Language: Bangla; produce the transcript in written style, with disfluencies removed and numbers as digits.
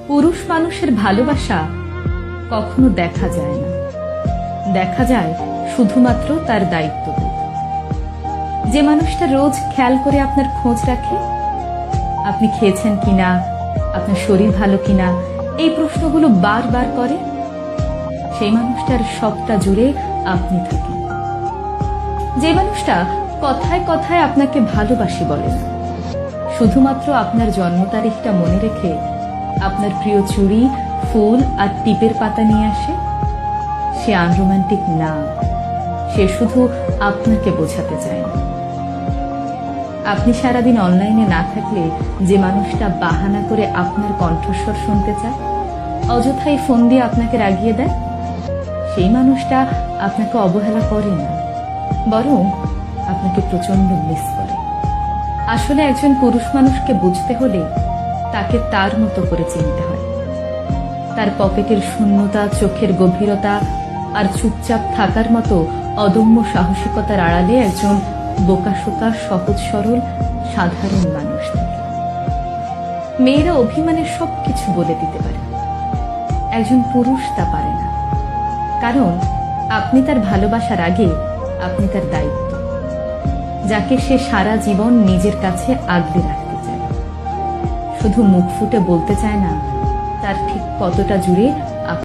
পুরুষ মানুষের ভালোবাসা কখনো দেখা যায় না, দেখা যায় শুধুমাত্র তার দায়িত্ববোধ। যে মানুষটা রোজ খেয়াল করে আপনার খোঁজ রাখে, আপনি খেয়েছেন কিনা, আপনার শরীর ভালো কিনা, এই প্রশ্নগুলো বারবার করে, সেই মানুষটার সবটা জুড়ে আপনি থাকেন। যে মানুষটা কথায় কথায় আপনাকে ভালোবাসি বলে না, শুধুমাত্র আপনার জন্ম তারিখটা মনে রেখে আপনার প্রিয় চুড়ি, ফুল আর টিপের পাতা নিয়ে আসে, সে আনরোম্যান্টিক না, সে শুধু আপনাকে বোঝাতে চায় না। আপনি সারাদিন অনলাইনে না থাকলে যে মানুষটা বাহানা করে আপনার কণ্ঠস্বর শুনতে চায়, অযথাই ফোন দিয়ে আপনাকে রাগিয়ে দেয়, সেই মানুষটা আপনাকে অবহেলা করে না, বরং আপনাকে প্রচন্ড মিস করে। আসলে একজন পুরুষ মানুষকে বুঝতে হলে তাকে তার মতো করে চিনতে হয়। তার পকেটের শূন্যতা, চোখের গভীরতা আর চুপচাপ থাকার মতো অদম্য সাহসিকতার আড়ালে একজন বোকাশোকা, সহজ সরল, সাধারণ মানুষ থাকে। মেয়েরা অভিমানে সবকিছু বলে দিতে পারে, একজন পুরুষ তা পারে না, কারণ আপনি তার ভালোবাসার আগে আপনি তার দায়িত্ব, যাকে সে সারা জীবন নিজের কাছে আগলে রাখতে চায়। শুধু মুখ ফুটে বলতে চায় না তার ঠিক কতটা জুড়ে